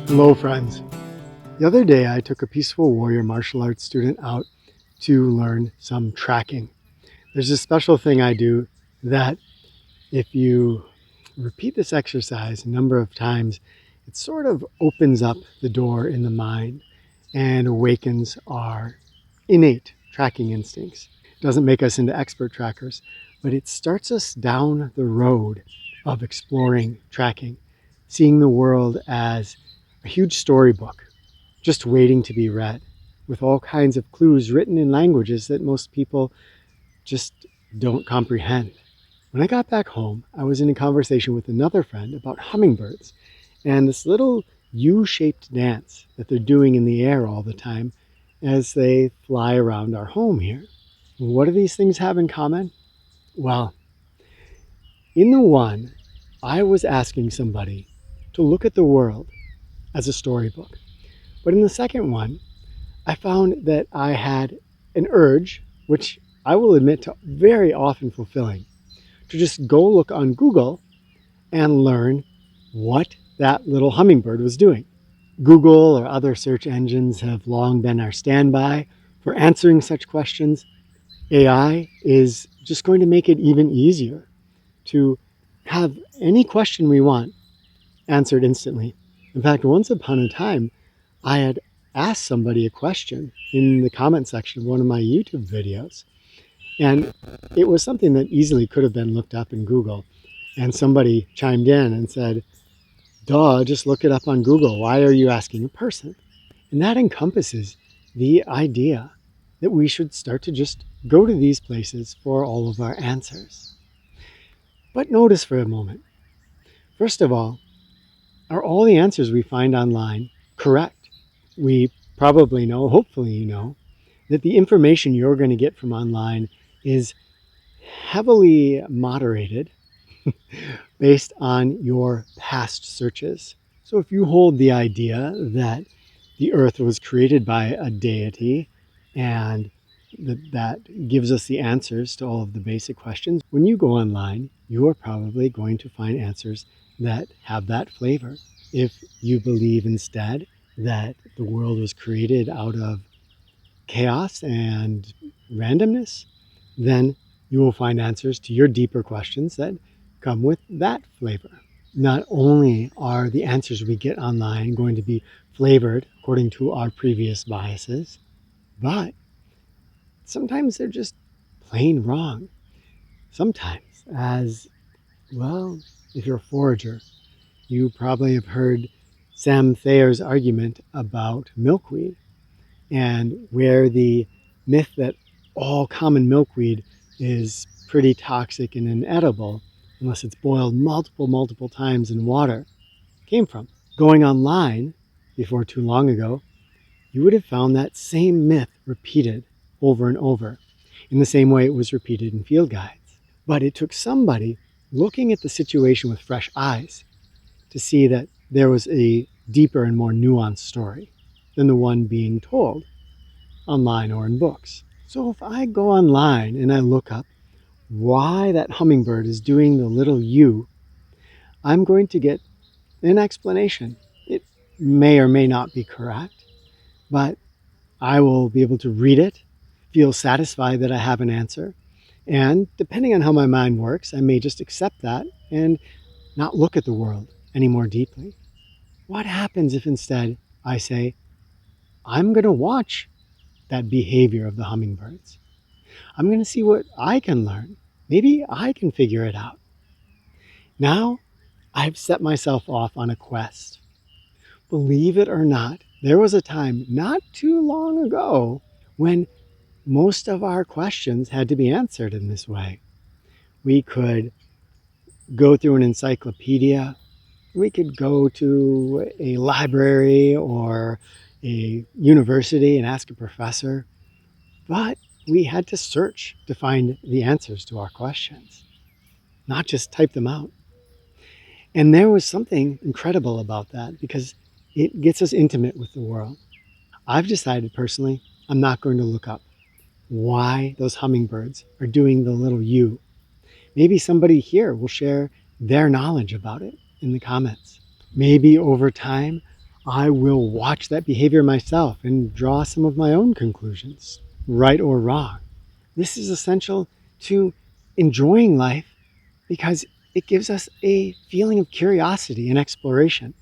Hello, friends. The other day, I took a peaceful warrior martial arts student out to learn some tracking. There's a special thing I do that if you repeat this exercise a number of times, it sort of opens up the door in the mind and awakens our innate tracking instincts. It doesn't make us into expert trackers, but it starts us down the road of exploring tracking, seeing the world as a huge storybook just waiting to be read, with all kinds of clues written in languages that most people just don't comprehend. When I got back home, I was in a conversation with another friend about hummingbirds and this little U-shaped dance that they're doing in the air all the time as they fly around our home here. What do these things have in common? Well, in the one, I was asking somebody to look at the world as a storybook. But in the second one, I found that I had an urge, which I will admit to very often fulfilling, to just go look on Google and learn what that little hummingbird was doing. Google or other search engines have long been our standby for answering such questions. AI is just going to make it even easier to have any question we want answered instantly. In fact, once upon a time, I had asked somebody a question in the comment section of one of my YouTube videos. And it was something that easily could have been looked up in Google. And somebody chimed in and said, duh, just look it up on Google. Why are you asking a person? And that encompasses the idea that we should start to just go to these places for all of our answers. But notice for a moment. First of all, are all the answers we find online correct? We probably know, hopefully you know, that the information you're going to get from online is heavily moderated based on your past searches. So if you hold the idea that the earth was created by a deity and that gives us the answers to all of the basic questions, when you go online, you are probably going to find answers that have that flavor. If you believe instead that the world was created out of chaos and randomness, then you will find answers to your deeper questions that come with that flavor. Not only are the answers we get online going to be flavored according to our previous biases, but sometimes they're just plain wrong. Sometimes, as well, if you're a forager, you probably have heard Sam Thayer's argument about milkweed and where the myth that all common milkweed is pretty toxic and inedible unless it's boiled multiple times in water came from. Going online before too long ago, you would have found that same myth repeated over and over in the same way it was repeated in field guides. But it took somebody looking at the situation with fresh eyes to see that there was a deeper and more nuanced story than the one being told online or in books. So if I go online and I look up why that hummingbird is doing the little U, I'm going to get an explanation. It may or may not be correct, but I will be able to read it, feel satisfied that I have an answer, and depending on how my mind works, I may just accept that and not look at the world any more deeply. What happens if instead I say, I'm going to watch that behavior of the hummingbirds? I'm going to see what I can learn. Maybe I can figure it out. Now I've set myself off on a quest. Believe it or not, there was a time not too long ago when most of our questions had to be answered in this way. We could go through an encyclopedia. We could go to a library or a university and ask a professor, but we had to search to find the answers to our questions, not just type them out. And there was something incredible about that because it gets us intimate with the world. I've decided personally, I'm not going to look up why those hummingbirds are doing the little U. Maybe somebody here will share their knowledge about it in the comments. Maybe over time, I will watch that behavior myself and draw some of my own conclusions, right or wrong. This is essential to enjoying life because it gives us a feeling of curiosity and exploration.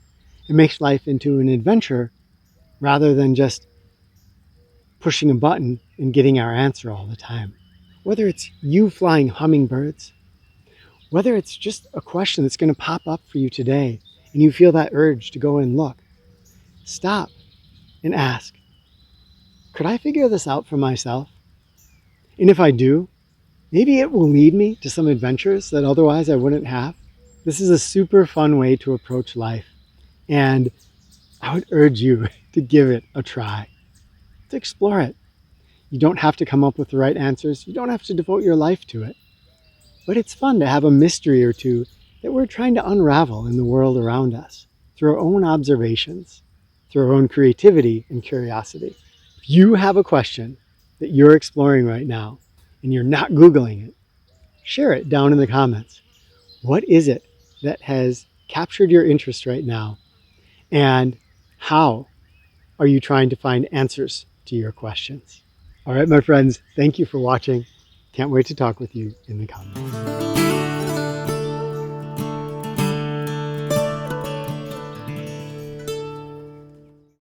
It makes life into an adventure rather than just pushing a button and getting our answer all the time. Whether it's you flying hummingbirds, whether it's just a question that's going to pop up for you today and you feel that urge to go and look, stop and ask, could I figure this out for myself? And if I do, maybe it will lead me to some adventures that otherwise I wouldn't have. This is a super fun way to approach life, and I would urge you to give it a try, to explore it. You don't have to come up with the right answers. You don't have to devote your life to it. But it's fun to have a mystery or two that we're trying to unravel in the world around us through our own observations, through our own creativity and curiosity. If you have a question that you're exploring right now and you're not Googling it, share it down in the comments. What is it that has captured your interest right now? And how are you trying to find answers to your questions? All right, my friends, thank you for watching. Can't wait to talk with you in the comments.